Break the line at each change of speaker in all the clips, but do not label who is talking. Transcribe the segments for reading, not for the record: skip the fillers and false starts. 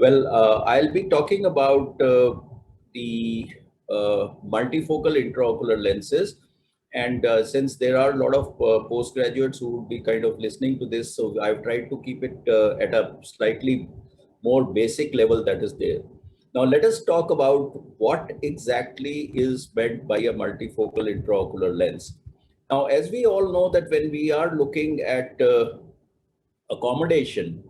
Well, I'll be talking about the multifocal intraocular lenses. And since there are a lot of postgraduates who would be kind of listening to this, so I've tried to keep it at a slightly more basic level that is there. Now, let us talk about what exactly is meant by a multifocal intraocular lens. Now, as we all know that when we are looking at accommodation.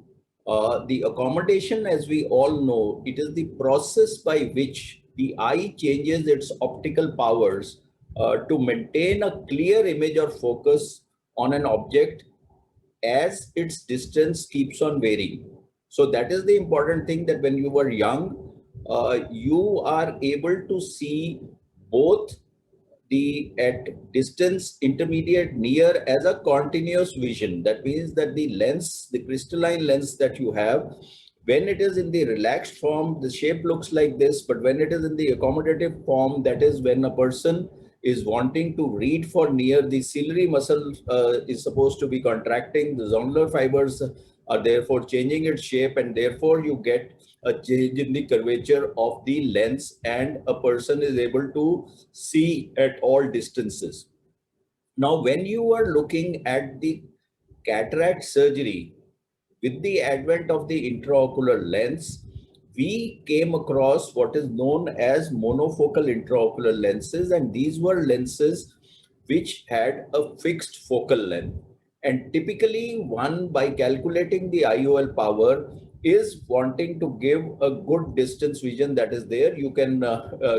The accommodation, as we all know, it is the process by which the eye changes its optical powers to maintain a clear image or focus on an object as its distance keeps on varying. So that is the important thing, that when you were young, you are able to see both the at distance, intermediate, near as a continuous vision. That means that the lens, the crystalline lens that you have, when it is in the relaxed form, the shape looks like this, but when it is in the accommodative form, that is when a person is wanting to read for near, the ciliary muscle is supposed to be contracting, the zonular fibers are therefore changing its shape, and therefore you get a change in the curvature of the lens, and a person is able to see at all distances. Now, when you are looking at the cataract surgery, with the advent of the intraocular lens, we came across what is known as monofocal intraocular lenses, and these were lenses which had a fixed focal length. And typically, one, by calculating the IOL power, is wanting to give a good distance vision that is there. You can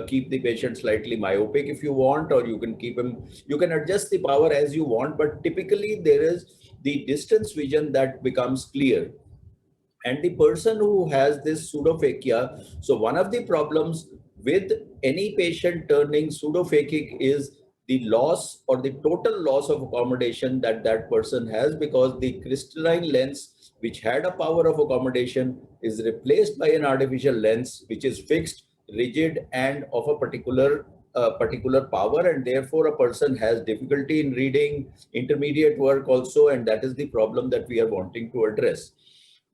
keep the patient slightly myopic if you want, or you can keep him, you can adjust the power as you want, but typically there is the distance vision that becomes clear. And the person who has this pseudophakia, so one of the problems with any patient turning pseudophakic is the loss or the total loss of accommodation that that person has, because the crystalline lens which had a power of accommodation is replaced by an artificial lens which is fixed, rigid, and of a particular power, and therefore a person has difficulty in reading intermediate work also, and that is the problem that we are wanting to address.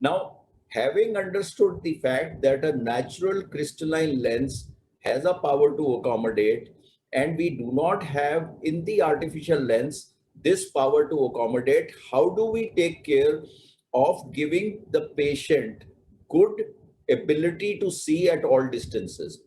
Now, having understood the fact that a natural crystalline lens has a power to accommodate, and we do not have in the artificial lens this power to accommodate, how do we take care of giving the patient good ability to see at all distances?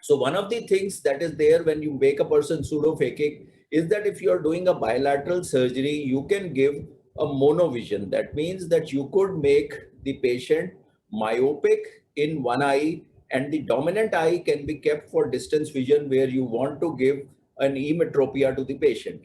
So one of the things that is there when you make a person pseudophakic is that if you are doing a bilateral surgery, you can give a monovision. That means that you could make the patient myopic in one eye, and the dominant eye can be kept for distance vision where you want to give an emetropia to the patient.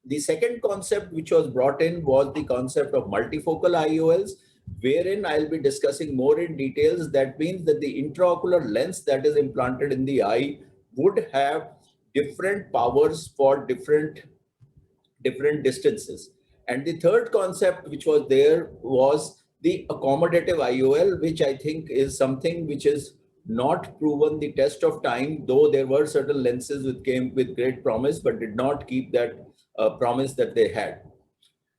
The second concept which was brought in was the concept of multifocal IOLs, wherein I'll be discussing more in details. That means that the intraocular lens that is implanted in the eye would have different powers for different distances. And the third concept which was there was the accommodative IOL, which I think is something which is not proven the test of time, though there were certain lenses which came with great promise but did not keep that promise that they had.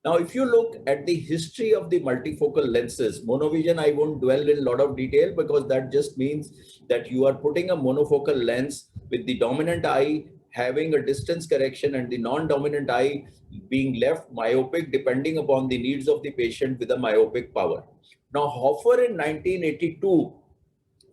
Now, if you look at the history of the multifocal lenses, monovision, I won't dwell in a lot of detail because that just means that you are putting a monofocal lens with the dominant eye having a distance correction and the non-dominant eye being left myopic depending upon the needs of the patient with a myopic power. Now, Hoffer in 1982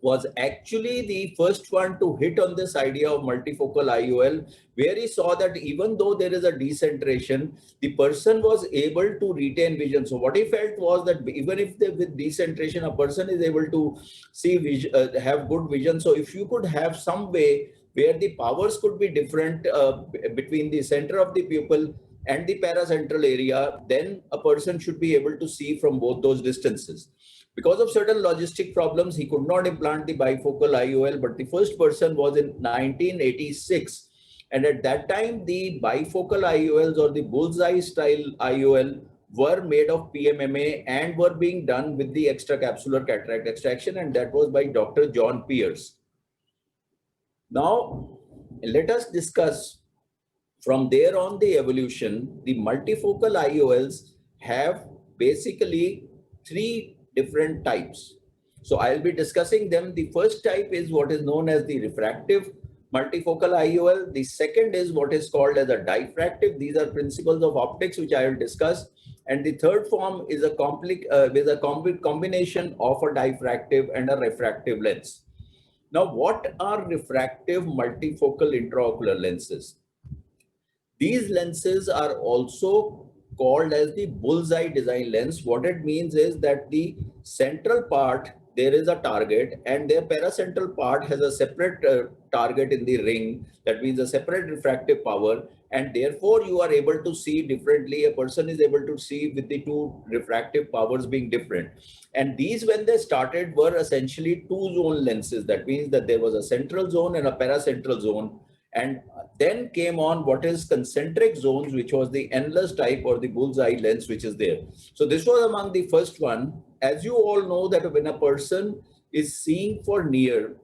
was actually the first one to hit on this idea of multifocal IOL, where he saw that even though there is a decentration, the person was able to retain vision. So what he felt was that even if with decentration, a person is able to see vision, have good vision. So if you could have some way where the powers could be different between the center of the pupil and the paracentral area, then a person should be able to see from both those distances. Because of certain logistic problems, he could not implant the bifocal IOL, but the first person was in 1986. And at that time, the bifocal IOLs or the bullseye style IOL were made of PMMA and were being done with the extracapsular cataract extraction, and that was by Dr. John Pierce. Now, let us discuss from there on the evolution. The multifocal IOLs have basically three different types. So I'll be discussing them. The first type is what is known as the refractive multifocal IOL. The second is what is called as a diffractive. These are principles of optics which I will discuss. And the third form is a combination of a diffractive and a refractive lens. Now, what are refractive multifocal intraocular lenses? These lenses are also called as the bullseye design lens. What it means is that the central part, there is a target, and their paracentral part has a separate target in the ring. That means a separate refractive power, and therefore you are able to see differently. A person is able to see with the two refractive powers being different. And these, when they started, were essentially two-zone lenses. That means that there was a central zone and a paracentral zone. And then came on what is concentric zones, which was the Annulus type or the bullseye lens, which is there. So this was among the first one. As you all know that when a person is seeing for near,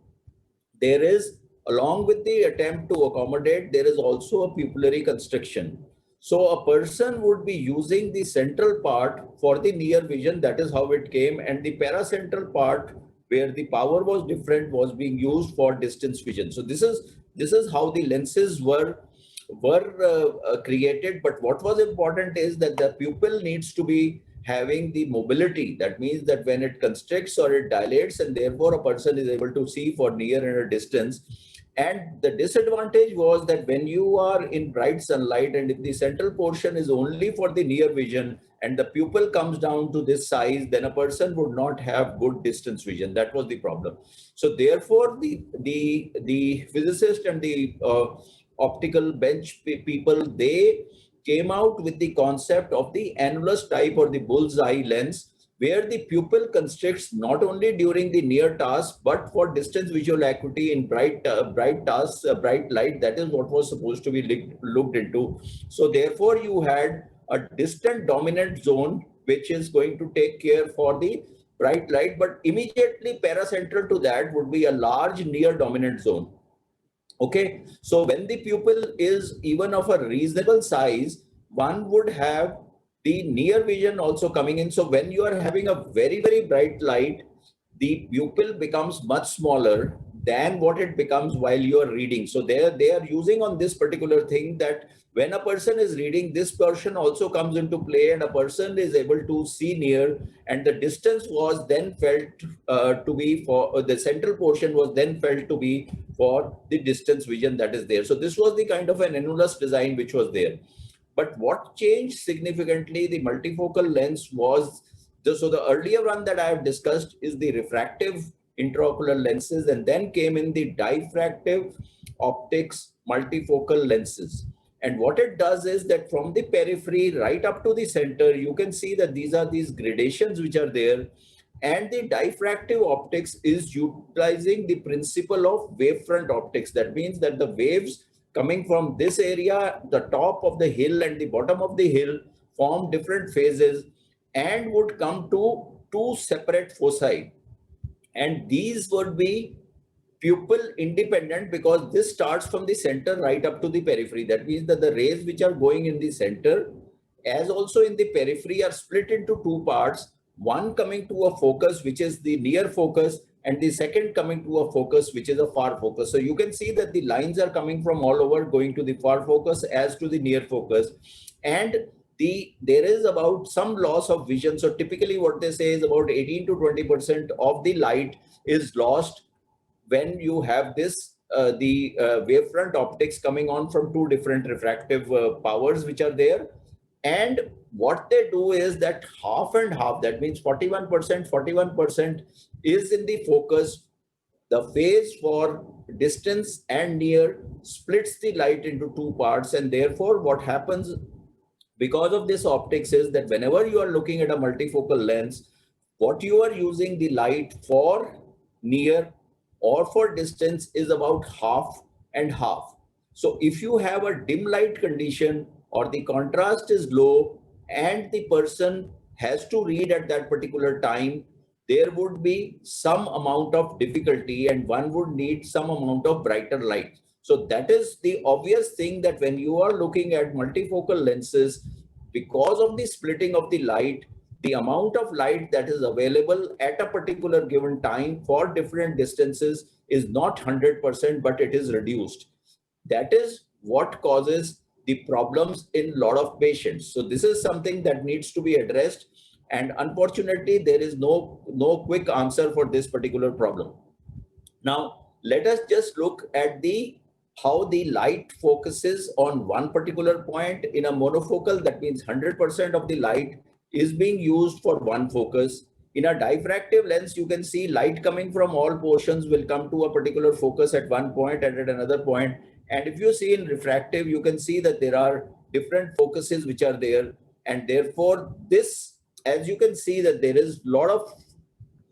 there is, along with the attempt to accommodate, there is also a pupillary constriction. So a person would be using the central part for the near vision. That is how it came. And the paracentral part, where the power was different, was being used for distance vision. So this is how the lenses were created. But what was important is that the pupil needs to be having the mobility. That means that when it constricts or it dilates, and therefore a person is able to see for near and a distance. And the disadvantage was that when you are in bright sunlight, and if the central portion is only for the near vision and the pupil comes down to this size, then a person would not have good distance vision. That was the problem. So therefore the physicist and the optical bench people, they came out with the concept of the Annulus type or the bullseye lens, where the pupil constricts not only during the near task, but for distance visual acuity in bright tasks, bright light. That is what was supposed to be looked into. So therefore you had a distant dominant zone, which is going to take care for the bright light, but immediately paracentral to that would be a large near dominant zone. Okay, so when the pupil is even of a reasonable size, one would have the near vision also coming in. So when you are having a very, very bright light, the pupil becomes much smaller than what it becomes while you are reading. So they are using on this particular thing that when a person is reading, this portion also comes into play, and a person is able to see near, and the distance was then felt to be for the central portion was then felt to be for the distance vision that is there. So this was the kind of an Annulus design which was there. But what changed significantly the multifocal lens was, so the earlier one that I have discussed is the refractive intraocular lenses, and then came in the diffractive optics multifocal lenses. And what it does is that from the periphery right up to the center, you can see that these are these gradations which are there. And the diffractive optics is utilizing the principle of wavefront optics. That means that the waves coming from this area, the top of the hill and the bottom of the hill, form different phases and would come to two separate foci. And these would be pupil independent, because this starts from the center right up to the periphery. That means that the rays which are going in the center as also in the periphery are split into two parts, one coming to a focus which is the near focus, and the second coming to a focus which is a far focus. So you can see that the lines are coming from all over, going to the far focus as to the near focus. And there is about some loss of vision. So typically what they say is about 18 to 20% of the light is lost when you have this wavefront optics coming on from two different refractive powers which are there. And what they do is that half and half, that means 41% is in the focus. The phase for distance and near splits the light into two parts, and therefore what happens because of this optics is that whenever you are looking at a multifocal lens, what you are using the light for near or for distance is about half and half. So if you have a dim light condition or the contrast is low and the person has to read at that particular time, there would be some amount of difficulty and one would need some amount of brighter light. So that is the obvious thing, that when you are looking at multifocal lenses, because of the splitting of the light, the amount of light that is available at a particular given time for different distances is not 100%, but it is reduced. That is what causes the problems in a lot of patients. So this is something that needs to be addressed. And unfortunately, there is no quick answer for this particular problem. Now, let us just look at how the light focuses on one particular point. In a monofocal, that means 100% of the light is being used for one focus. In a diffractive lens, you can see light coming from all portions will come to a particular focus at one point and at another point. And if you see in refractive, you can see that there are different focuses which are there. And therefore, this, as you can see, that there is a lot of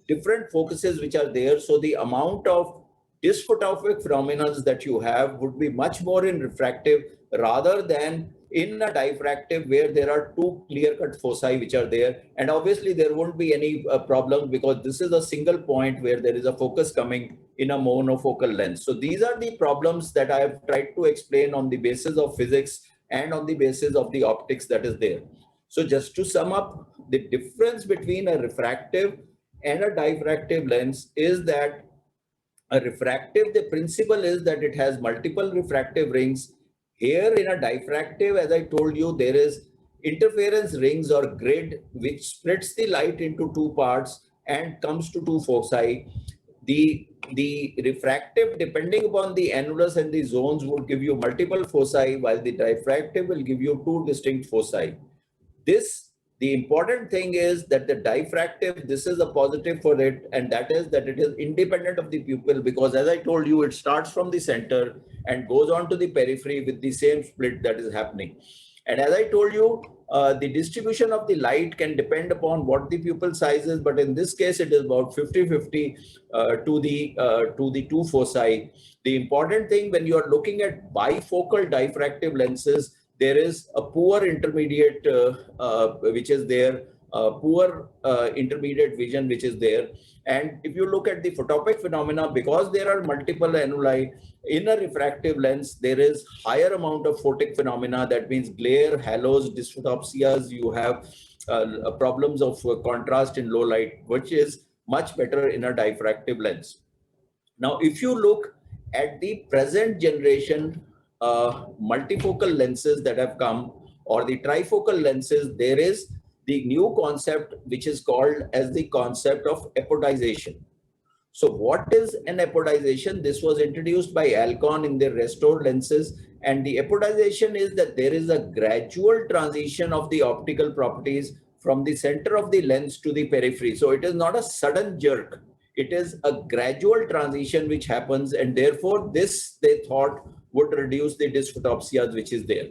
different focuses which are there. So the amount of dysphotophic phenomena that you have would be much more in refractive rather than in a diffractive, where there are two clear-cut foci which are there. And obviously there won't be any problem because this is a single point where there is a focus coming in a monofocal lens. So these are the problems that I have tried to explain on the basis of physics and on the basis of the optics that is there. So just to sum up, the difference between a refractive and a diffractive lens is that a refractive, the principle is that it has multiple refractive rings. Here in a diffractive, as I told you, there is interference rings or grid which splits the light into two parts and comes to two foci. The refractive, depending upon the annulus and the zones, would give you multiple foci, while the diffractive will give you two distinct foci. The important thing is that the diffractive, this is a positive for it, and that is that it is independent of the pupil, because as I told you, it starts from the center and goes on to the periphery with the same split that is happening. And as I told you, the distribution of the light can depend upon what the pupil size is, but in this case, it is about 50-50 to the two foci. The important thing when you are looking at bifocal diffractive lenses, there is a poor intermediate which is there, poor intermediate vision which is there. And if you look at the photopic phenomena, because there are multiple annuli in a refractive lens, there is higher amount of photic phenomena. That means glare, halos, dysphotopsias. You have problems of contrast in low light, which is much better in a diffractive lens. Now, if you look at the present generation multifocal lenses that have come, or the trifocal lenses, there is the new concept which is called as the concept of apodization. So what is an apodization? This was introduced by Alcon in their restored lenses, and the apodization is that there is a gradual transition of the optical properties from the center of the lens to the periphery. So it is not a sudden jerk. It is a gradual transition which happens, and therefore this, they thought, would reduce the dysphotopsias which is there.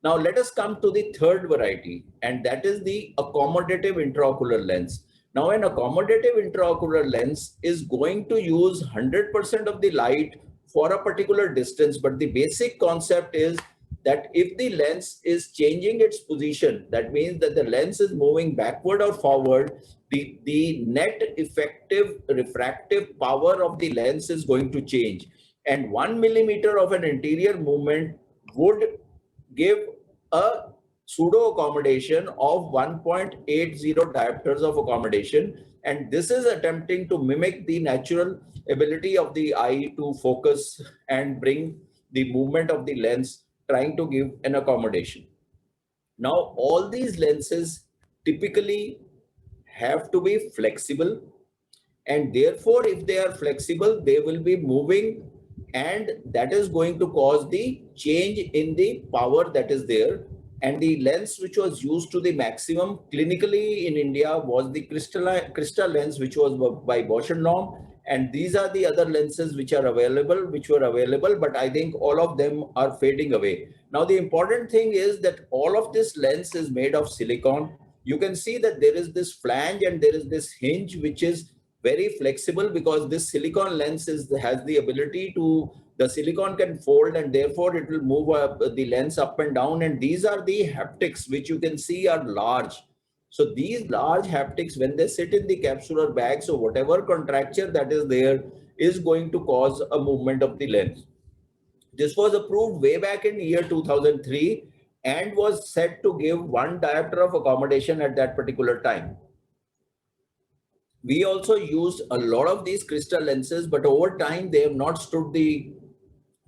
Now let us come to the third variety, and that is the accommodative intraocular lens. Now an accommodative intraocular lens is going to use 100% of the light for a particular distance, but the basic concept is that if the lens is changing its position, that means that the lens is moving backward or forward, the net effective refractive power of the lens is going to change. And 1 millimeter of an interior movement would give a pseudo accommodation of 1.80 diopters of accommodation. And this is attempting to mimic the natural ability of the eye to focus and bring the movement of the lens, trying to give an accommodation. Now, all these lenses typically have to be flexible, and therefore if they are flexible, they will be moving, and that is going to cause the change in the power that is there. And the lens which was used to the maximum clinically in India was the crystal lens, which was by Bausch and Lomb. And these are the other lenses which are available, which were available, but I think all of them are fading away. Now, the important thing is that all of this lens is made of silicon. You can see that there is this flange and there is this hinge, which is very flexible, because this silicon lens has the ability to, the silicon can fold, and therefore it will move the lens up and down. And these are the haptics which you can see are large. So these large haptics, when they sit in the capsular bag, so whatever contracture that is there is going to cause a movement of the lens. This was approved way back in year 2003. and was said to give 1 diopter of accommodation at that particular time. We also used a lot of these crystal lenses, but over time they have not stood the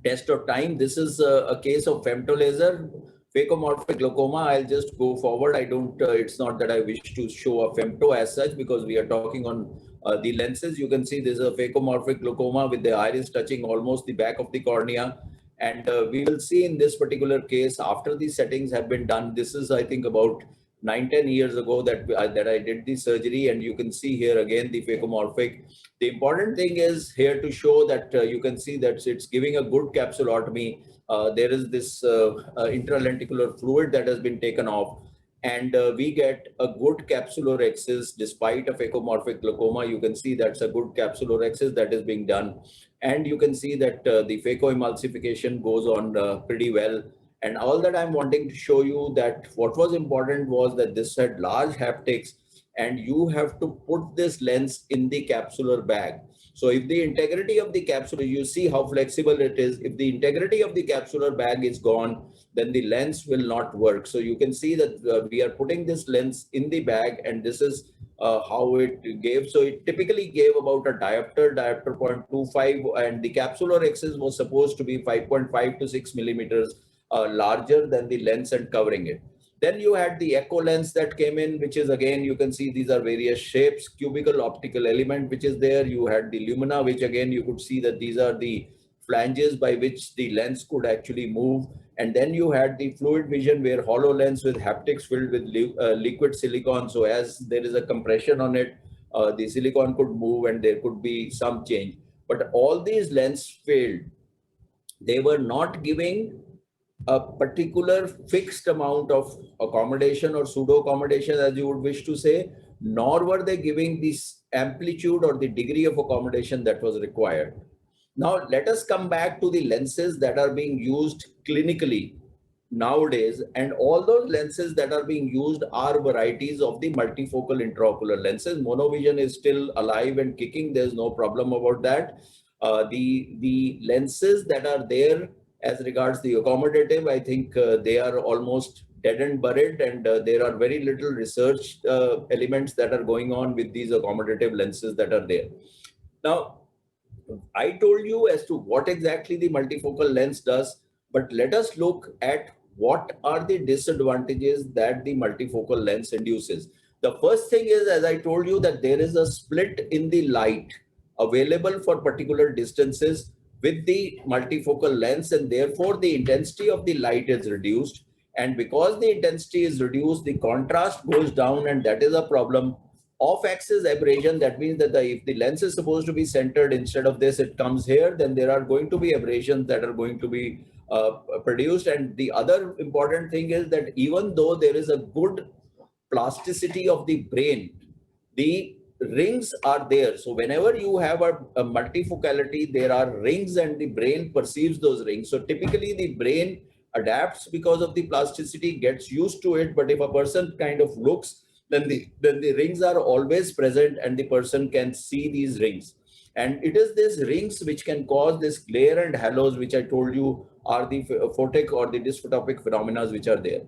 test of time. This is a case of femtolaser, phacomorphic glaucoma. I'll just go forward. I don't, it's not that I wish to show a femto as such, because we are talking on the lenses. You can see there's a phacomorphic glaucoma with the iris touching almost the back of the cornea. And we will see in this particular case, after the settings have been done, this is, I think, about 9-10 years ago that I did the surgery, and you can see here again the phacomorphic. The important thing is here to show that you can see that it's giving a good capsulotomy. There is this intralenticular fluid that has been taken off, and we get a good capsulorhexis despite a phacomorphic glaucoma. You can see that's a good capsulorhexis that is being done, and you can see that the phacoemulsification goes on pretty well. And all that I'm wanting to show you that what was important was that this had large haptics, and you have to put this lens in the capsular bag. So if the integrity of the capsule, you see how flexible it is. If the integrity of the capsular bag is gone, then the lens will not work. So you can see that we are putting this lens in the bag, and this is how it gave. So it typically gave about a diopter 0.25, and the capsular axis was supposed to be 5.5 to 6 millimeters larger than the lens and covering it. Then you had the echo lens that came in, which is again, you can see these are various shapes, cubical optical element, which is there. You had the lumina, which again, you could see that these are the flanges by which the lens could actually move. And then you had the fluid vision, where hollow lens with haptics filled with liquid silicon. So as there is a compression on it, the silicon could move and there could be some change. But all these lenses failed. They were not giving a particular fixed amount of accommodation or pseudo accommodation, as you would wish to say, nor were they giving this amplitude or the degree of accommodation that was required. Now let us come back to the lenses that are being used clinically nowadays, and all those lenses that are being used are varieties of the multifocal intraocular lenses. Monovision is still alive and kicking. There's no problem about that. The lenses that are there as regards the accommodative, I think they are almost dead and buried, and there are very little research elements that are going on with these accommodative lenses that are there. Now, I told you as to what exactly the multifocal lens does, but let us look at what are the disadvantages that the multifocal lens induces. The first thing is, as I told you, that there is a split in the light available for particular distances with the multifocal lens, and therefore the intensity of the light is reduced. And because the intensity is reduced, the contrast goes down, and that is a problem. Off-axis aberration, that means that if the lens is supposed to be centered, instead of this, it comes here, then there are going to be aberrations that are going to be produced. And the other important thing is that even though there is a good plasticity of the brain, the rings are there. So whenever you have a multifocality, there are rings and the brain perceives those rings. So typically the brain adapts because of the plasticity, gets used to it. But if a person kind of looks, then the rings are always present and the person can see these rings. And it is these rings which can cause this glare and halos, which I told you are the photic or the dysphotopic phenomena which are there.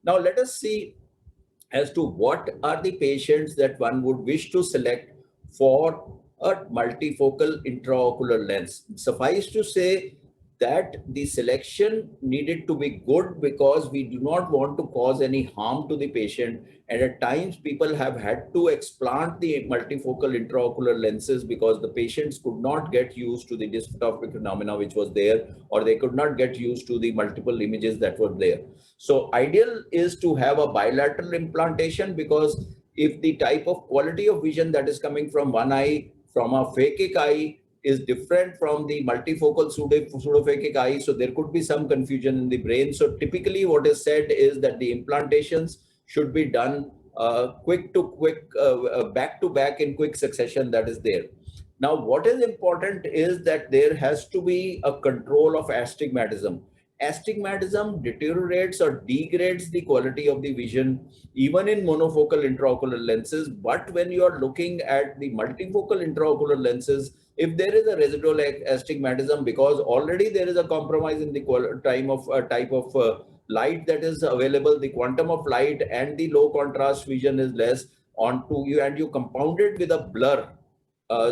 Now let us see as to what are the patients that one would wish to select for a multifocal intraocular lens. Suffice to say that the selection needed to be good, because we do not want to cause any harm to the patient. And at times people have had to explant the multifocal intraocular lenses because the patients could not get used to the dysphotopic phenomena which was there, or they could not get used to the multiple images that were there. So ideal is to have a bilateral implantation, because if the type of quality of vision that is coming from one eye, from a phakic eye, is different from the multifocal pseudophakic eye, so there could be some confusion in the brain. So typically what is said is that the implantations should be done quick to quick, back to back in quick succession, that is there. Now what is important is that there has to be a control of astigmatism. Astigmatism deteriorates or degrades the quality of the vision even in monofocal intraocular lenses. But when you are looking at the multifocal intraocular lenses, if there is a residual astigmatism, because already there is a compromise in the type of light that is available, the quantum of light and the low contrast vision is less onto you, and you compound it with a blur.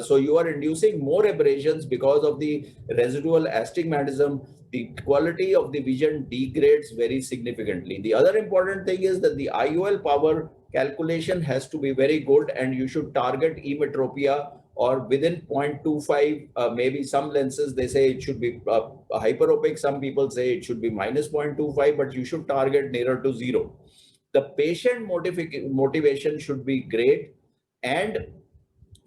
So you are inducing more aberrations because of the residual astigmatism. The quality of the vision degrades very significantly. The other important thing is that the IOL power calculation has to be very good, and you should target emetropia or within 0.25. Maybe some lenses, they say it should be hyperopic. Some people say it should be minus 0.25, but you should target nearer to 0. The patient motivation should be great, and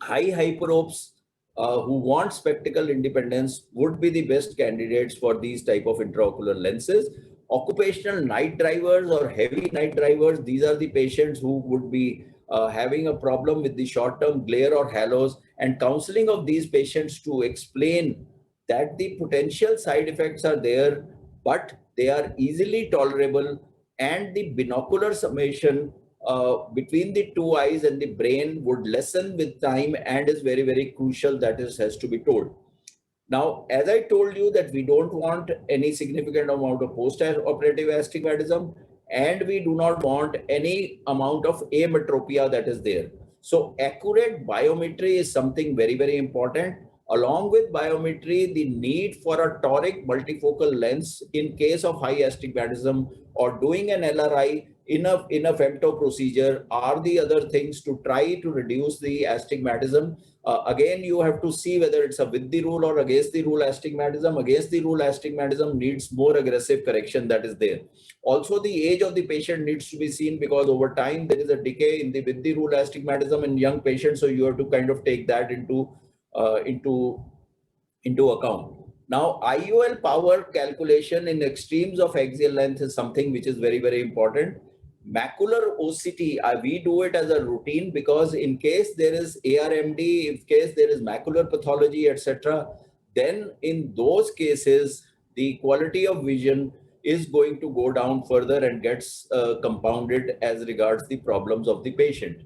high hyperopes who want spectacle independence would be the best candidates for these type of intraocular lenses. Occupational night drivers or heavy night drivers, these are the patients who would be having a problem with the short-term glare or halos, and counseling of these patients to explain that the potential side effects are there, but they are easily tolerable, and the binocular summation between the two eyes and the brain would lessen with time and is very, very crucial. That is, has to be told. Now, as I told you that we don't want any significant amount of post-operative astigmatism, and we do not want any amount of ametropia that is there. So accurate biometry is something very, very important. Along with biometry, the need for a toric multifocal lens in case of high astigmatism or doing an LRI in a femto procedure are the other things to try to reduce the astigmatism. Again, you have to see whether it's a with the rule or against the rule astigmatism. Against the rule astigmatism needs more aggressive correction that is there. Also, the age of the patient needs to be seen, because over time there is a decay in the with the rule astigmatism in young patients. So you have to kind of take that into account. Now, IOL power calculation in extremes of axial length is something which is very, very important. Macular OCT, we do it as a routine, because in case there is ARMD, in case there is macular pathology, etc., then in those cases, the quality of vision is going to go down further and gets compounded as regards the problems of the patient.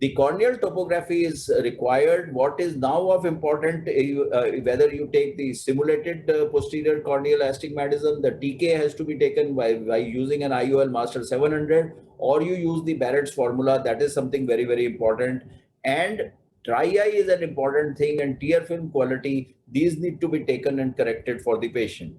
The corneal topography is required. What is now of important, whether you take the simulated posterior corneal astigmatism, the TK has to be taken by using an IOL Master 700, or you use the Barrett's formula. That is something very, very important. And dry eye is an important thing, and tear film quality, these need to be taken and corrected for the patient.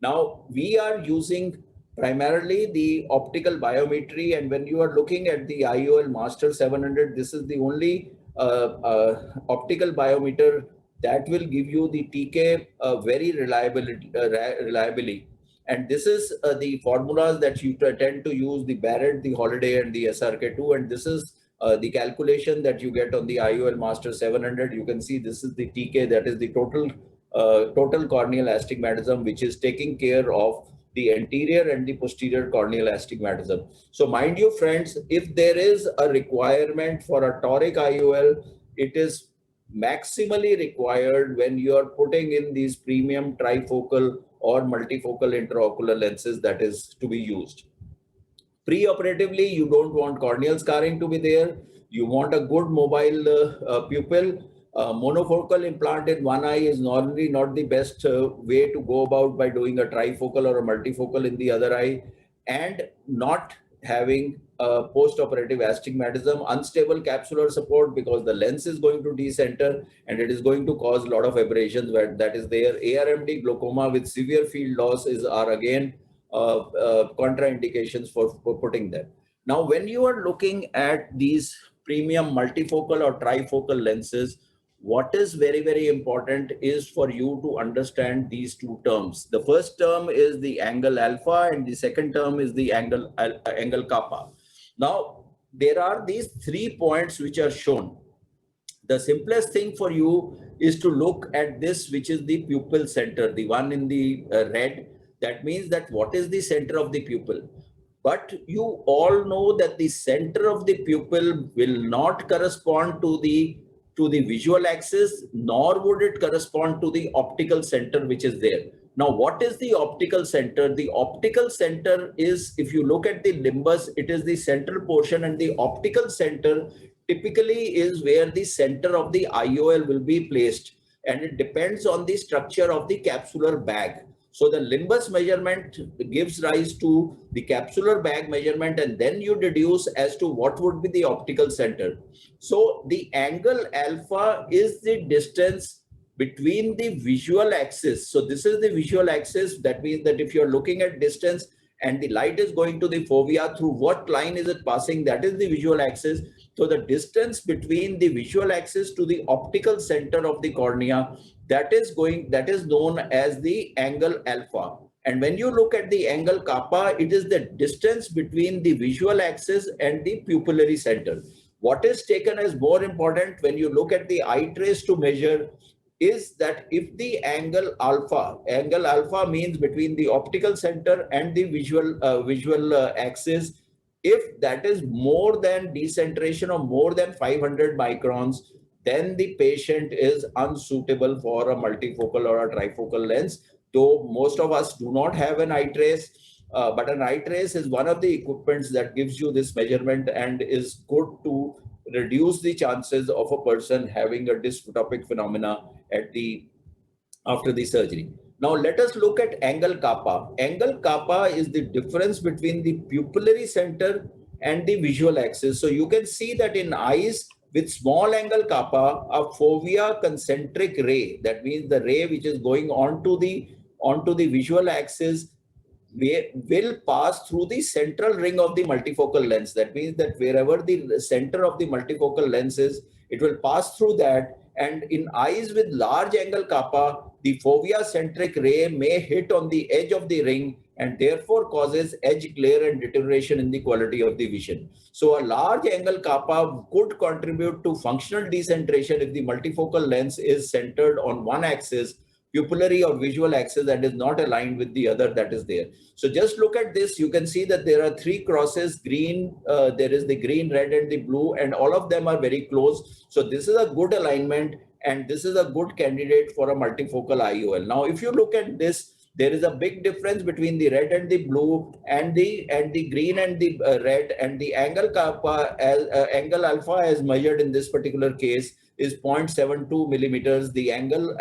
Now, we are using primarily the optical biometry, and when you are looking at the IOL Master 700, this is the only optical biometer that will give you the TK very reliably. And this is the formulas that you tend to use, the Barrett, the Holiday, and the SRK2, and this is the calculation that you get on the IOL Master 700. You can see this is the TK, that is the total corneal astigmatism, which is taking care of the anterior and the posterior corneal astigmatism. So mind you, friends, if there is a requirement for a toric IOL, it is maximally required when you are putting in these premium trifocal or multifocal intraocular lenses that is to be used. Pre-operatively, you don't want corneal scarring to be there. You want a good mobile pupil. Monofocal implant in one eye is normally not the best way to go about by doing a trifocal or a multifocal in the other eye, and not having post-operative astigmatism, unstable capsular support, because the lens is going to decenter and it is going to cause a lot of aberrations where that is there. ARMD glaucoma with severe field loss are again contraindications for putting them. Now, when you are looking at these premium multifocal or trifocal lenses, what is very, very important is for you to understand these two terms. The first term is the angle alpha, and the second term is the angle kappa. Now, there are these 3 points which are shown. The simplest thing for you is to look at this, which is the pupil center, the one in the red. That means that what is the center of the pupil? But you all know that the center of the pupil will not correspond to the visual axis, nor would it correspond to the optical center which is there. Now, what is the optical center? The optical center is, if you look at the limbus, it is the central portion, and the optical center typically is where the center of the IOL will be placed, and it depends on the structure of the capsular bag. So the limbus measurement gives rise to the capsular bag measurement, and then you deduce as to what would be the optical center. So the angle alpha is the distance between the visual axis. So this is the visual axis. That means that if you're looking at distance and the light is going to the fovea, through what line is it passing? That is the visual axis. So the distance between the visual axis to the optical center of the cornea, that is known as the angle alpha. And when you look at the angle kappa, it is the distance between the visual axis and the pupillary center. What is taken as more important when you look at the eye trace to measure is that if the angle alpha means between the optical center and the visual axis, if that is more than decentration of more than 500 microns, then the patient is unsuitable for a multifocal or a trifocal lens. Though most of us do not have an eye trace, but an eye trace is one of the equipments that gives you this measurement and is good to reduce the chances of a person having a dysphotopic phenomena after the surgery. Now let us look at angle kappa. Angle kappa is the difference between the pupillary center and the visual axis. So you can see that in eyes with small angle kappa, a fovea concentric ray, that means the ray which is going onto the visual axis, will pass through the central ring of the multifocal lens. That means that wherever the center of the multifocal lens is, it will pass through that. And in eyes with large angle kappa, the fovea centric ray may hit on the edge of the ring and therefore causes edge glare and deterioration in the quality of the vision. So a large angle kappa could contribute to functional decentration if the multifocal lens is centered on one axis, pupillary or visual axis, that is not aligned with the other that is there. So just look at this. You can see that there are three crosses, green, there is the green, red and the blue, and all of them are very close. So this is a good alignment and this is a good candidate for a multifocal IOL. Now, if you look at this, there is a big difference between the red and the blue and the green and the red, and the angle kappa as angle alpha as measured in this particular case is 0.72 millimeters. The angle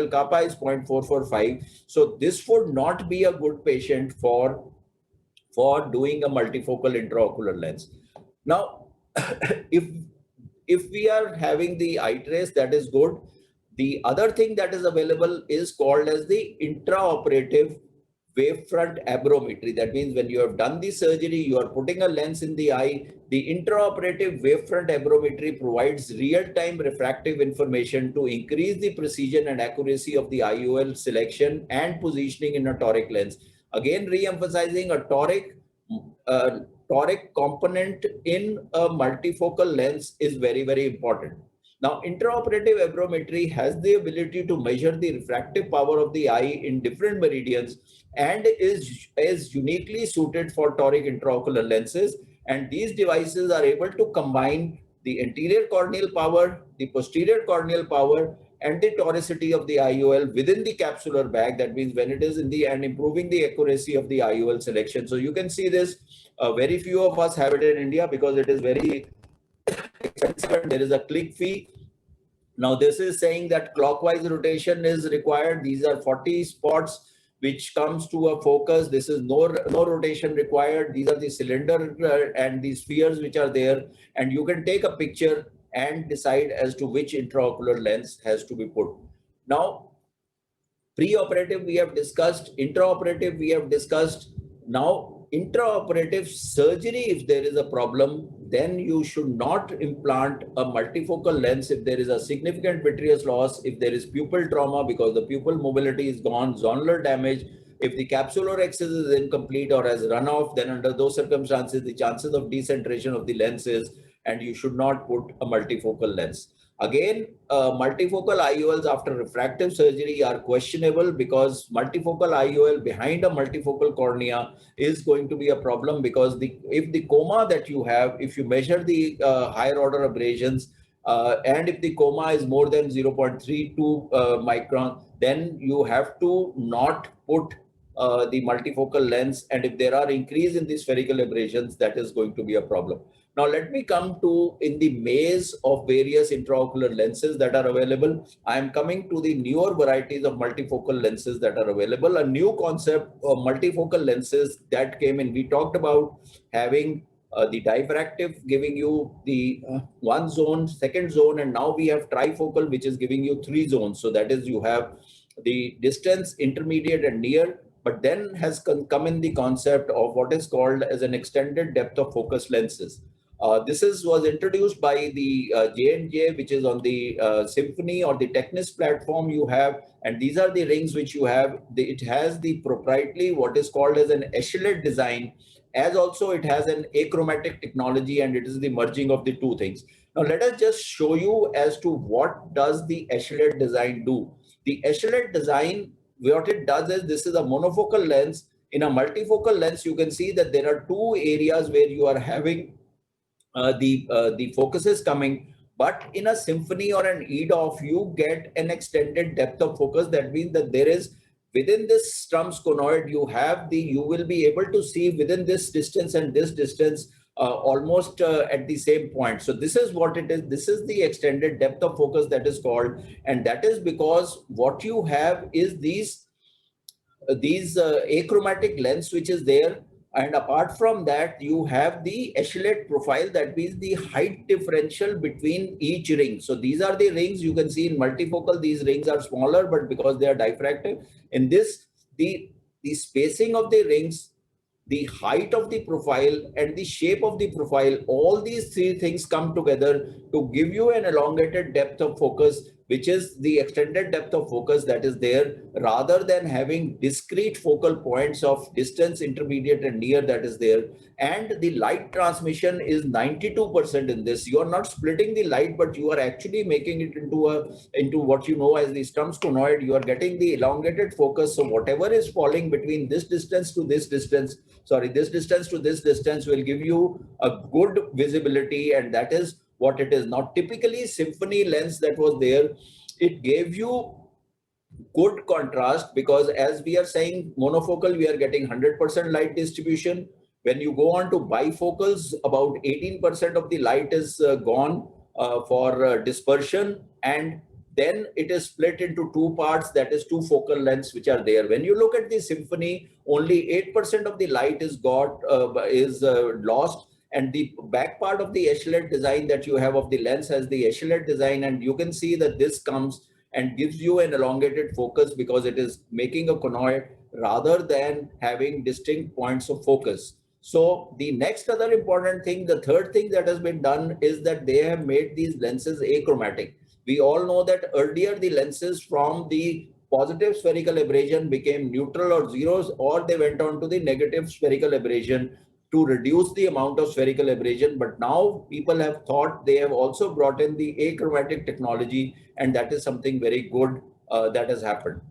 kappa is 0.445. So this would not be a good patient for doing a multifocal intraocular lens. Now, if we are having the eye trace, that is good. The other thing that is available is called as the intraoperative wavefront aberrometry. That means when you have done the surgery, you are putting a lens in the eye. The intraoperative wavefront aberrometry provides real-time refractive information to increase the precision and accuracy of the IOL selection and positioning in a toric lens. Again, re-emphasizing a toric component in a multifocal lens is very, very important. Now, intraoperative aberrometry has the ability to measure the refractive power of the eye in different meridians and is uniquely suited for toric intraocular lenses. And these devices are able to combine the anterior corneal power, the posterior corneal power, and the toricity of the IOL within the capsular bag. That means when it is in the and improving the accuracy of the IOL selection. So you can see this. Very few of us have it in India because it is very expensive. There is a click fee. Now this is saying that clockwise rotation is required. These are 40 spots which comes to a focus. This is no rotation required. These are the cylinder and the spheres which are there, and you can take a picture and decide as to which intraocular lens has to be put. Now, pre-operative we have discussed, intraoperative we have discussed. Now, intraoperative surgery, if there is a problem, then you should not implant a multifocal lens if there is a significant vitreous loss, if there is pupil trauma because the pupil mobility is gone, zonular damage, if the capsular axis is incomplete or has run off, then under those circumstances, the chances of decentration of the lens is, and you should not put a multifocal lens. Again, multifocal IOLs after refractive surgery are questionable because multifocal IOL behind a multifocal cornea is going to be a problem, because if the coma that you have, if you measure the higher order abrasions, and if the coma is more than 0.32 micron, then you have to not put the multifocal lens, and if there are increase in the spherical abrasions, that is going to be a problem. Now let me come to in the maze of various intraocular lenses that are available. I am coming to the newer varieties of multifocal lenses that are available. A new concept of multifocal lenses that came in. We talked about having the diffractive giving you the one zone, second zone, and now we have trifocal, which is giving you three zones. So that is, you have the distance, intermediate, and near. But then has come in the concept of what is called as an extended depth of focus lenses. Was introduced by the J&J, which is on the Symphony or the TECNIS platform you have, and these are the rings which you have. It has the proprietary what is called as an echelon design, as also it has an achromatic technology, and it is the merging of the two things. Now let us just show you as to what does the echelon design do. The echelon design, what it does is, this is a monofocal lens. In a multifocal lens, you can see that there are two areas where you are having the focus is coming, but in a symphony or an EDOF, you get an extended depth of focus. That means that there is within this Stump's conoid, you will be able to see within this distance and this distance almost at the same point. So this is what it is. This is the extended depth of focus that is called, and that is because what you have is these achromatic lens which is there, and apart from that you have the echelon profile, that means the height differential between each ring. So these are the rings you can see in multifocal. These rings are smaller, but because they are diffractive, in this the spacing of the rings, the height of the profile, and the shape of the profile, all these three things come together to give you an elongated depth of focus, which is the extended depth of focus that is there, rather than having discrete focal points of distance, intermediate, and near that is there. And the light transmission is 92% in this. You are not splitting the light, but you are actually making it into what you know as the Stump's conoid. You are getting the elongated focus. So whatever is falling between this distance to this distance, this distance to this distance will give you a good visibility, and that is what it is. Now, typically Symphony lens that was there, it gave you good contrast, because as we are saying monofocal, we are getting 100% light distribution. When you go on to bifocals, about 18% of the light is gone for dispersion, and then it is split into two parts, that is two focal lengths which are there. When you look at the Symphony, only 8% of the light is lost, and the back part of the echelon design that you have of the lens has the echelon design, and you can see that this comes and gives you an elongated focus because it is making a conoid rather than having distinct points of focus. So the next other important thing, the third thing that has been done, is that they have made these lenses achromatic. We all know that earlier the lenses from the positive spherical aberration became neutral or zeros, or they went on to the negative spherical aberration to reduce the amount of spherical aberration. But now people have thought, they have also brought in the achromatic technology, and that is something very good that has happened.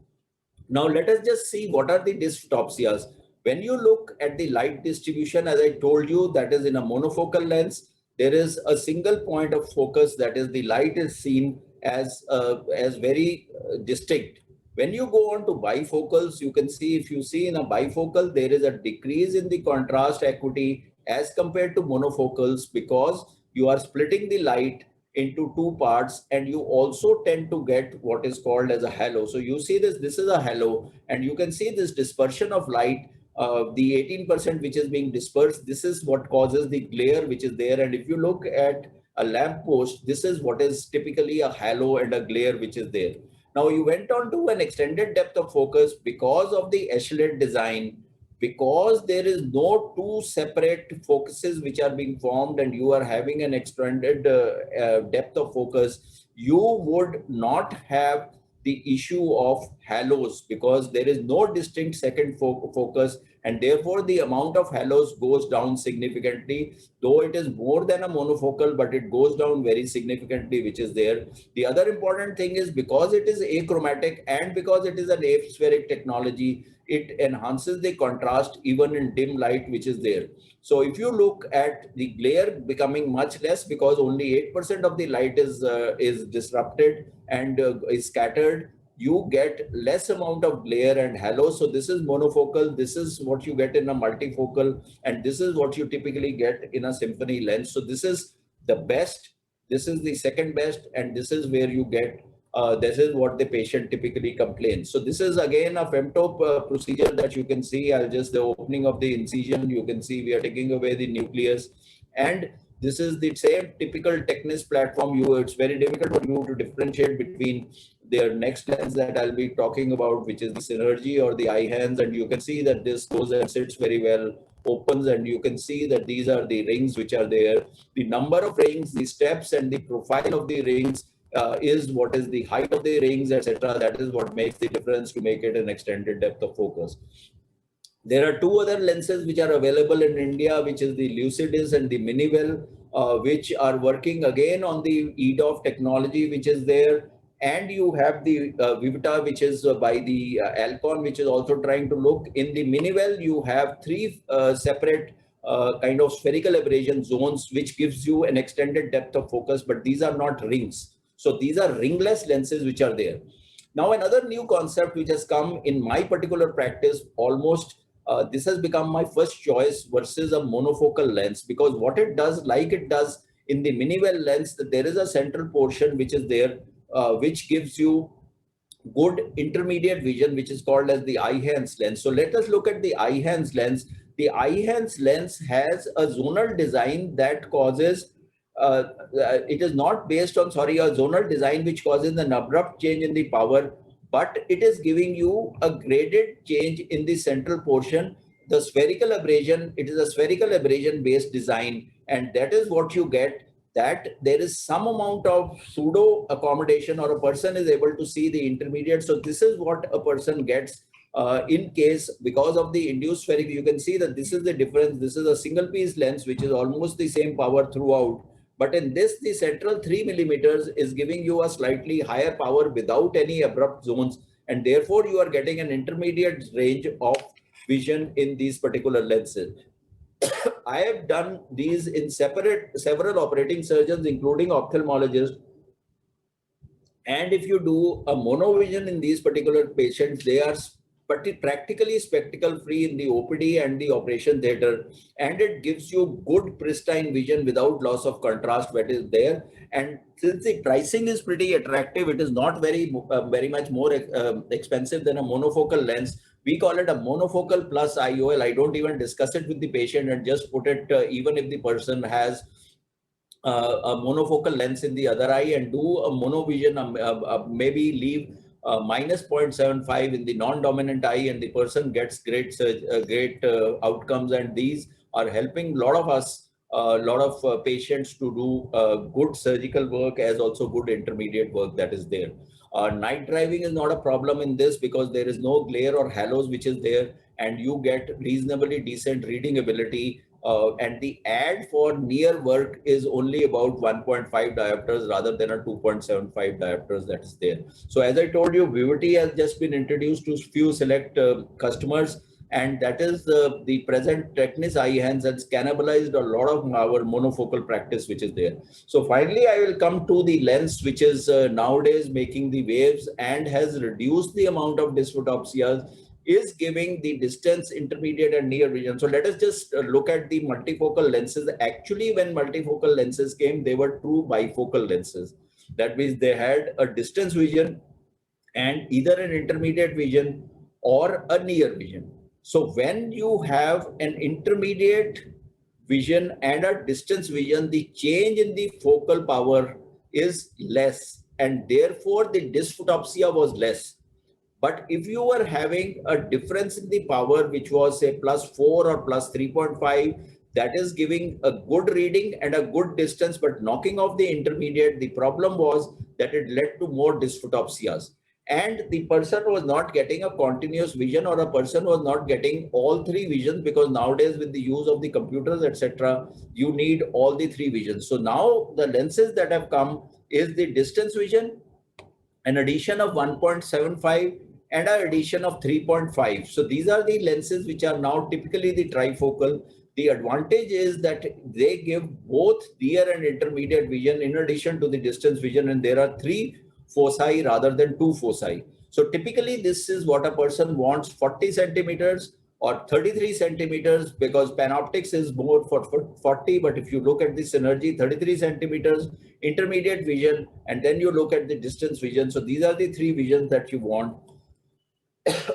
Now let us just see what are the dystopsias. When you look at the light distribution, as I told you, that is in a monofocal lens, there is a single point of focus, that is the light is seen as very distinct. When you go on to bifocals, you can see, if you see in a bifocal, there is a decrease in the contrast acuity as compared to monofocals, because you are splitting the light into two parts, and you also tend to get what is called as a halo. So you see this is a halo, and you can see this dispersion of light, the 18% which is being dispersed, this is what causes the glare which is there. And if you look at a lamp post, this is what is typically a halo and a glare which is there. Now you went on to an extended depth of focus because of the echelon design, because there is no two separate focuses which are being formed, and you are having an extended depth of focus, you would not have the issue of halos, because there is no distinct second focus, and therefore the amount of halos goes down significantly. Though it is more than a monofocal, but it goes down very significantly, which is there. The other important thing is, because it is achromatic and because it is an aspheric technology, it enhances the contrast even in dim light which is there. So if you look at the glare becoming much less, because only 8% of the light is disrupted and is scattered, you get less amount of glare and halo. So this is monofocal, this is what you get in a multifocal, and this is what you typically get in a symphony lens. So this is the best, this is the second best, and this is where you get, this is what the patient typically complains. So this is again a femtop procedure that you can see. I'll just, the opening of the incision, you can see we are taking away the nucleus, and this is the same typical TECNIS platform. It's very difficult for you to differentiate between their next lens that I'll be talking about, which is the Synergy or the eye-hands, and you can see that this goes and sits very well, opens, and you can see that these are the rings which are there. The number of rings, the steps, and the profile of the rings is what is the height of the rings, etc. That is what makes the difference to make it an extended depth of focus. There are two other lenses which are available in India, which is the Lucidis and the Minivel, which are working again on the EDOF technology, which is there. And you have the Vivita, which is by the Alcon, which is also trying to look. In the Minivel, you have three separate kind of spherical aberration zones, which gives you an extended depth of focus, but these are not rings. So these are ringless lenses which are there. Now, another new concept which has come in my particular practice, almost this has become my first choice versus a monofocal lens, because what it does, like it does in the Minivel lens, there is a central portion which is there, which gives you good intermediate vision, which is called as the eye-hands lens. So let us look at the eye-hands lens. The eye-hands lens has a zonal design that causes, it is not based on, a zonal design which causes an abrupt change in the power, but it is giving you a graded change in the central portion. The spherical aberration, it is a spherical aberration based design, and that is what you get, that there is some amount of pseudo accommodation, or a person is able to see the intermediate. So this is what a person gets in case, because of the induced spheric. You can see that this is the difference. This is a single piece lens which is almost the same power throughout, but in this, the central 3 millimeters is giving you a slightly higher power without any abrupt zones, and therefore you are getting an intermediate range of vision in these particular lenses. I have done these in several operating surgeons, including ophthalmologists. And if you do a monovision in these particular patients, they are practically spectacle free in the OPD and the operation theater, and it gives you good pristine vision without loss of contrast that is there. And since the pricing is pretty attractive, it is not very much more expensive than a monofocal lens. We call it a monofocal plus IOL. I don't even discuss it with the patient and just put it, even if the person has a monofocal lens in the other eye, and do a monovision, maybe leave minus 0.75 in the non-dominant eye, and the person gets great outcomes. And these are helping a lot of us, a lot of patients to do good surgical work as also good intermediate work that is there. Night driving is not a problem in this, because there is no glare or halos which is there, and you get reasonably decent reading ability. And the ad for near work is only about 1.5 diopters rather than a 2.75 diopters that is there. So as I told you, Vivity has just been introduced to few select customers, and that is the present TECNIS eye-hands has cannibalized a lot of our monofocal practice which is there. So finally, I will come to the lens which is nowadays making the waves and has reduced the amount of dysphotopsias, is giving the distance, intermediate and near vision. So let us just look at the multifocal lenses. Actually, when multifocal lenses came, they were true bifocal lenses. That means they had a distance vision and either an intermediate vision or a near vision. So when you have an intermediate vision and a distance vision, the change in the focal power is less, and therefore the dysphotopsia was less. But if you were having a difference in the power, which was say +4 or +3.5, that is giving a good reading and a good distance, but knocking off the intermediate, the problem was that it led to more dysphotopsias. And the person was not getting a continuous vision, or a person was not getting all three visions, because nowadays with the use of the computers, etc., you need all the three visions. So now the lenses that have come is the distance vision, an addition of 1.75 and an addition of 3.5. So these are the lenses which are now typically the trifocal. The advantage is that they give both near and intermediate vision in addition to the distance vision, and there are 3 foci rather than 2 foci. So typically this is what a person wants, 40 centimeters or 33 centimeters, because panoptics is more for 40, but if you look at the synergy, 33 centimeters, intermediate vision, and then you look at the distance vision. So these are the three visions that you want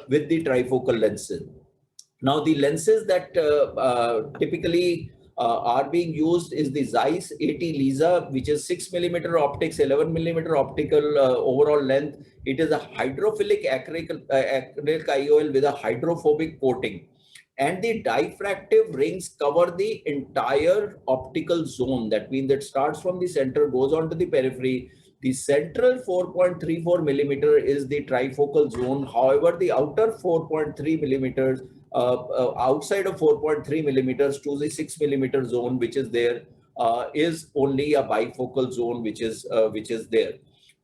with the trifocal lenses. Now, the lenses that typically are being used is the Zeiss 80 Lisa, which is 6 millimeter optics, 11 millimeter optical overall length. It is a hydrophilic acrylic IOL with a hydrophobic coating. And the diffractive rings cover the entire optical zone. That means it starts from the center, goes on to the periphery. The central 4.34 millimeter is the trifocal zone. However, the outer 4.3 millimeters outside of 4.3 millimeters to the 6 millimeter zone, which is there, is only a bifocal zone, which is there.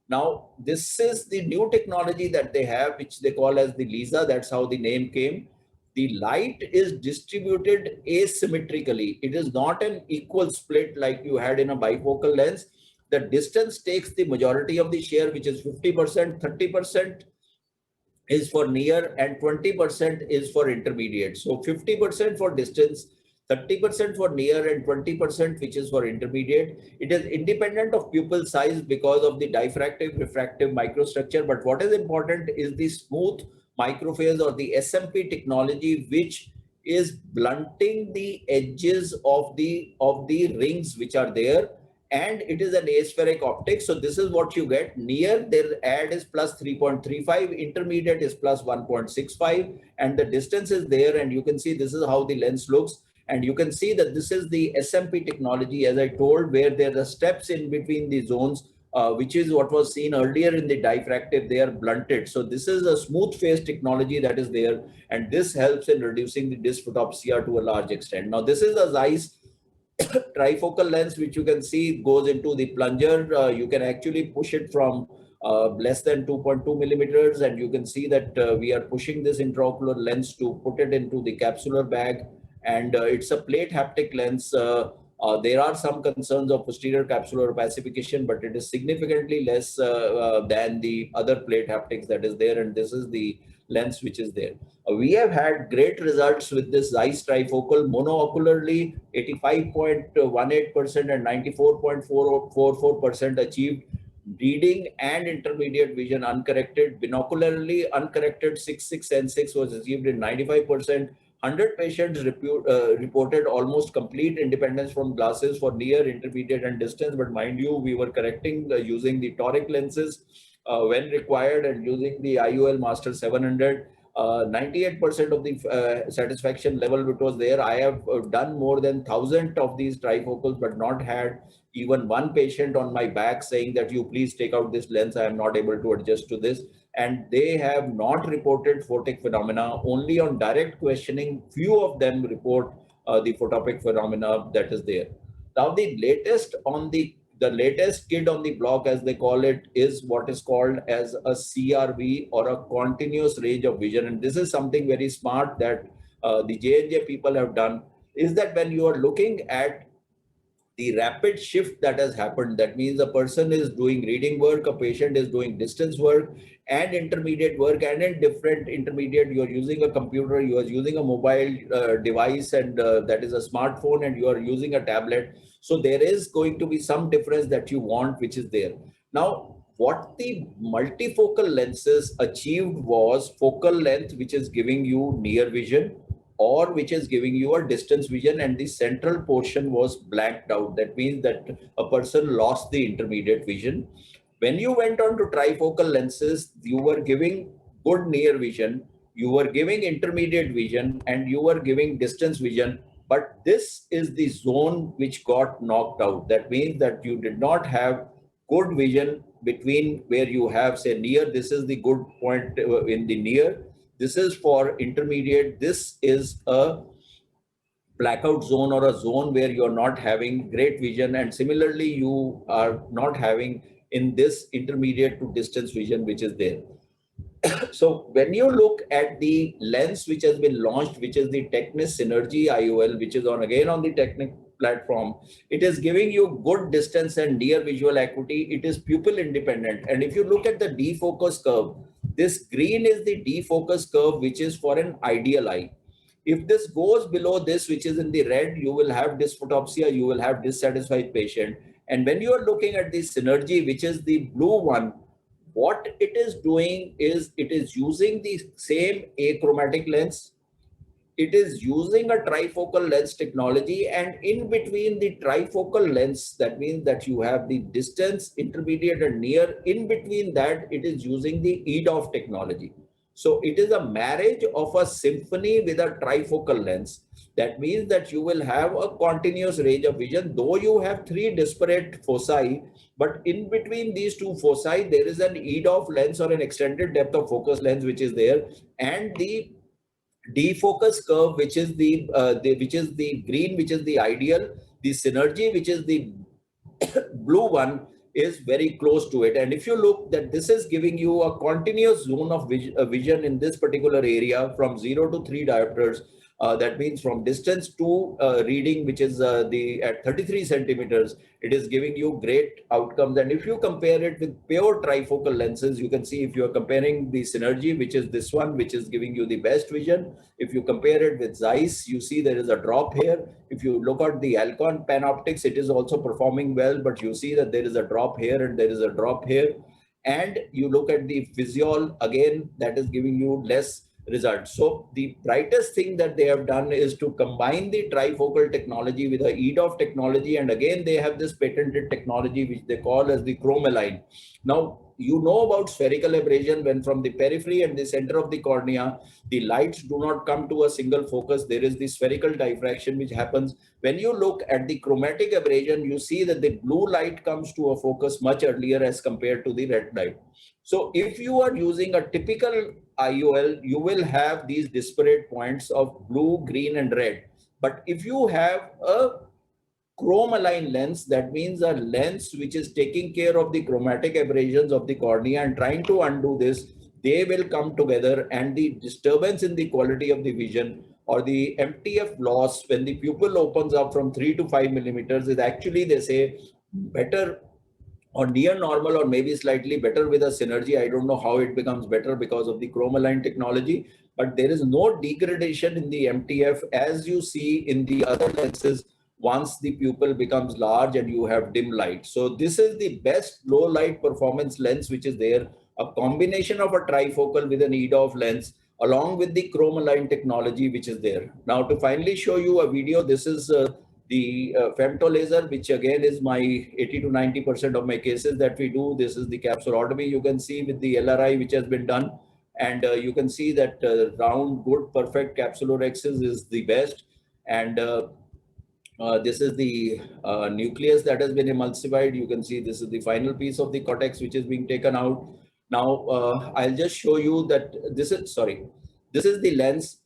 Now, this is the new technology that they have, which they call as the Lisa. That's how the name came. The light is distributed asymmetrically. It is not an equal split like you had in a bifocal lens. The distance takes the majority of the share, which is 50%, 30% is for near, and 20% is for intermediate. So 50% for distance, 30% for near, and 20% which is for intermediate. It is independent of pupil size because of the diffractive refractive microstructure. But what is important is the smooth microphase or the SMP technology, which is blunting the edges of the rings which are there. And it is an aspheric optic. So this is what you get. Near, their add is plus 3.35, intermediate is plus 1.65, and the distance is there. And you can see this is how the lens looks. And you can see that this is the SMP technology, as I told, where there are steps in between the zones, which is what was seen earlier in the diffractive. They are blunted. So this is a smooth phase technology that is there. And this helps in reducing the dysphotopsia to a large extent. Now, this is a Zeiss trifocal lens, which you can see goes into the plunger. You can actually push it from less than 2.2 millimeters, and you can see that we are pushing this intraocular lens to put it into the capsular bag, and it's a plate haptic lens. There are some concerns of posterior capsular opacification, but it is significantly less than the other plate haptics that is there, and this is the lens which is there. We have had great results with this Zeiss trifocal monoocularly, 85.18% and 94.44% achieved reading and intermediate vision uncorrected. Binocularly uncorrected 6.6 and 6 was achieved in 95%. 100 patients reported almost complete independence from glasses for near, intermediate, and distance. But mind you, we were correcting using the toric lenses when required and using the IOL Master 700. 98% of the satisfaction level which was there. I have done more than 1,000 of these trifocals, but not had even one patient on my back saying that you please take out this lens, I am not able to adjust to this. And they have not reported photic phenomena. Only on direct questioning, few of them report the photopic phenomena that is there. Now, the latest kid on the block, as they call it, is what is called as a CRV, or a continuous range of vision. And this is something very smart that the J&J people have done, is that when you are looking at the rapid shift that has happened, that means a person is doing reading work, a patient is doing distance work and intermediate work, and in different intermediate, you are using a computer, you are using a mobile device, and that is a smartphone, and you are using a tablet. So there is going to be some difference that you want, which is there. Now, what the multifocal lenses achieved was focal length, which is giving you near vision, or which is giving you a distance vision, and the central portion was blanked out. That means that a person lost the intermediate vision. When you went on to trifocal lenses, you were giving good near vision, you were giving intermediate vision, and you were giving distance vision. But this is the zone which got knocked out. That means that you did not have good vision between where you have, say, near. This is the good point in the near. This is for intermediate. This is a blackout zone, or a zone where you're not having great vision. And similarly, you are not having in this intermediate to distance vision, which is there. So when you look at the lens which has been launched, which is the TECNIS Synergy IOL, which is again on the TECNIS platform, it is giving you good distance and near visual acuity. It is pupil independent. And if you look at the defocus curve, This green is the defocus curve, which is for an ideal eye. If this goes below this, which is in the red, you will have dysphotopsia, you will have dissatisfied patient. And when you are looking at the synergy, which is the blue one, what it is doing is it is using the same achromatic lens. It is using a trifocal lens technology, and in between the trifocal lens, that means that you have the distance, intermediate and near. In between that, it is using the EDOF technology. So it is a marriage of a symphony with a trifocal lens. That means that you will have a continuous range of vision, though you have three disparate foci, but in between these two foci, there is an EDOF lens or an extended depth of focus lens, which is there, and the defocus curve, which is the green, which is the ideal, the synergy, which is the blue one, is very close to it. And if you look, that this is giving you a continuous zone of vision in this particular area from 0 to 3 diopters. That means from distance to reading, which is at 33 centimeters, it is giving you great outcomes. And if you compare it with pure trifocal lenses, you can see if you are comparing the synergy, which is this one, which is giving you the best vision. If you compare it with Zeiss, you see there is a drop here. If you look at the Alcon Panoptics, it is also performing well, but you see that there is a drop here and there is a drop here. And you look at the Physiol, again, that is giving you less results. So the brightest thing that they have done is to combine the trifocal technology with the EDOF technology, and again they have this patented technology which they call as the chromaline. Now you know about spherical aberration, when from the periphery and the center of the cornea the lights do not come to a single focus, there is the spherical diffraction which happens. When you look at the chromatic aberration, you see that the blue light comes to a focus much earlier as compared to the red light. So if you are using a typical IOL, you will have these disparate points of blue, green, and red. But if you have a chromaline lens, that means a lens which is taking care of the chromatic aberrations of the cornea and trying to undo this, they will come together, and the disturbance in the quality of the vision or the MTF loss when the pupil opens up from 3 to 5 millimeters is actually, they say, better or near normal or maybe slightly better with a synergy. I don't know how it becomes better because of the chromaline technology, but there is no degradation in the MTF as you see in the other lenses once the pupil becomes large and you have dim light. So this is the best low light performance lens which is there, a combination of a trifocal with an EDOF lens along with the chromaline technology which is there. Now to finally show you a video, this is the femto laser, which again is my 80 to 90% of my cases that we do. This is the capsulotomy. You can see with the LRI which has been done, and you can see that round, good, perfect capsulorhexis is the best. And this is the nucleus that has been emulsified. You can see this is the final piece of the cortex which is being taken out. Now I'll just show you that this is the lens.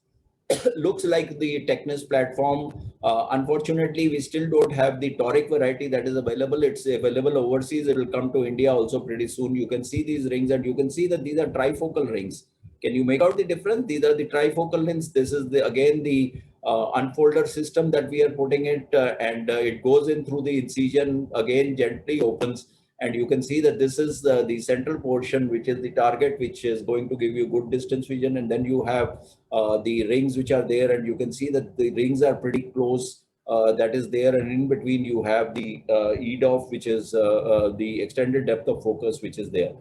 Looks like the TECNIS platform. Unfortunately, we still don't have the toric variety that is available. It's available overseas. It will come to India also pretty soon. You can see these rings, and you can see that these are trifocal rings. Can you make out the difference? These are the trifocal rings. This is again the unfolder system that we are putting it, and it goes in through the incision, again gently opens. And you can see that this is the central portion, which is the target, which is going to give you good distance vision. And then you have the rings which are there, and you can see that the rings are pretty close. That is there, and in between you have the EDOF, which is the extended depth of focus, which is there.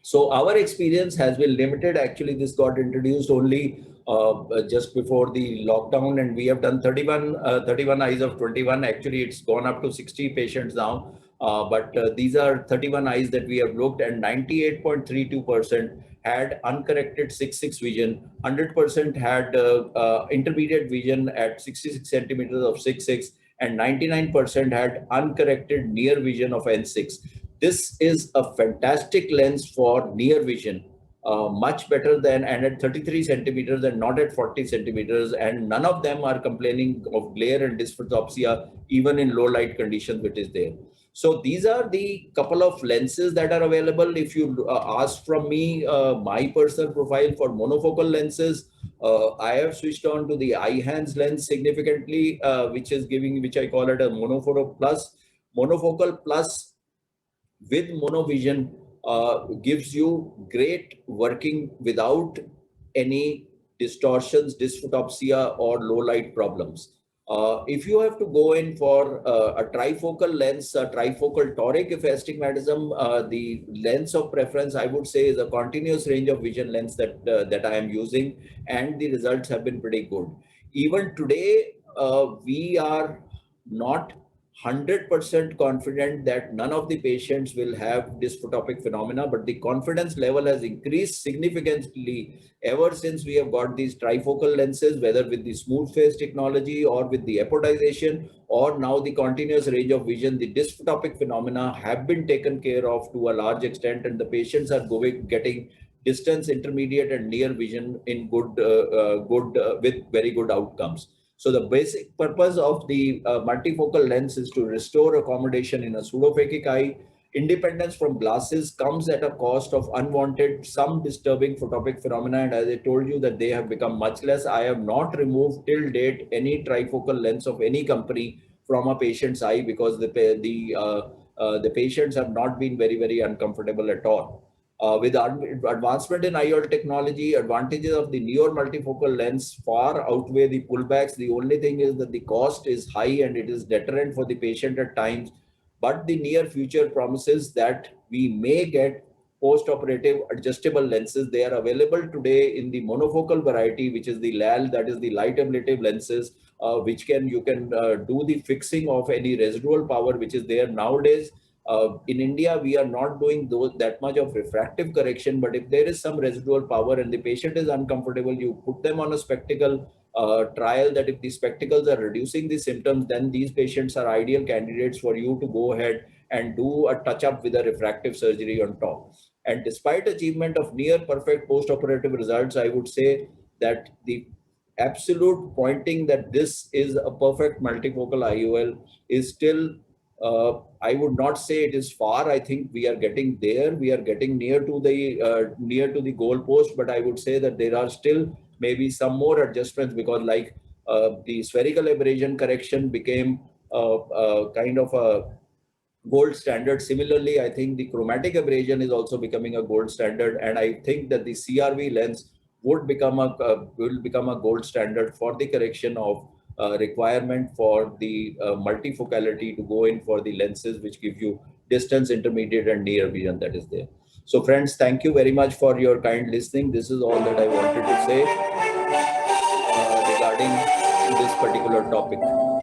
So our experience has been limited. Actually, this got introduced only just before the lockdown, and we have done 31 eyes of 21. Actually, it's gone up to 60 patients now. But these are 31 eyes that we have looked, and 98.32% had uncorrected 6/6 vision, 100% had intermediate vision at 66 centimeters of 6/6, and 99% had uncorrected near vision of N6. This is a fantastic lens for near vision, much better than, and at 33 centimeters and not at 40 centimeters. And none of them are complaining of glare and dysphotopsia, even in low light conditions, which is there. So these are the couple of lenses that are available. If you ask from me, my personal profile for monofocal lenses, I have switched on to the eye-hands lens significantly, which I call it a monofocal plus with monovision gives you great working without any distortions, dysphotopsia, or low light problems. If you have to go in for a trifocal lens, a trifocal toric astigmatism, the lens of preference, I would say, is a continuous range of vision lens that I am using, and the results have been pretty good. Even today, we are not 100% confident that none of the patients will have dysphotopic phenomena, but the confidence level has increased significantly ever since we have got these trifocal lenses, whether with the smooth face technology or with the apodization, or now the continuous range of vision. The dysphotopic phenomena have been taken care of to a large extent, and the patients are getting distance, intermediate, and near vision in with very good outcomes. So the basic purpose of the multifocal lens is to restore accommodation in a pseudophakic eye. Independence from glasses comes at a cost of unwanted, some disturbing photopic phenomena, and as I told you that they have become much less. I have not removed till date any trifocal lens of any company from a patient's eye because the patients have not been very uncomfortable at all. With advancement in IOL technology, advantages of the newer multifocal lens far outweigh the pullbacks. The only thing is that the cost is high and it is deterrent for the patient at times. But the near future promises that we may get post-operative adjustable lenses. They are available today in the monofocal variety, which is the LAL, that is the light ablative lenses, which you can do the fixing of any residual power which is there nowadays. In India, we are not doing that much of refractive correction, but if there is some residual power and the patient is uncomfortable, you put them on a spectacle trial that if the spectacles are reducing the symptoms, then these patients are ideal candidates for you to go ahead and do a touch-up with a refractive surgery on top. And despite achievement of near perfect post-operative results, I would say that the absolute pointing that this is a perfect multifocal IOL is still, I would not say it is far. I think we are getting there. We are getting near to the goal post, but I would say that there are still maybe some more adjustments because like the spherical aberration correction became kind of a gold standard. Similarly, I think the chromatic aberration is also becoming a gold standard, and I think that the CRV lens will become a gold standard for the correction of requirement for the multifocality to go in for the lenses which give you distance, intermediate, and near vision that is there. So friends, thank you very much for your kind listening. This is all that I wanted to say regarding this particular topic.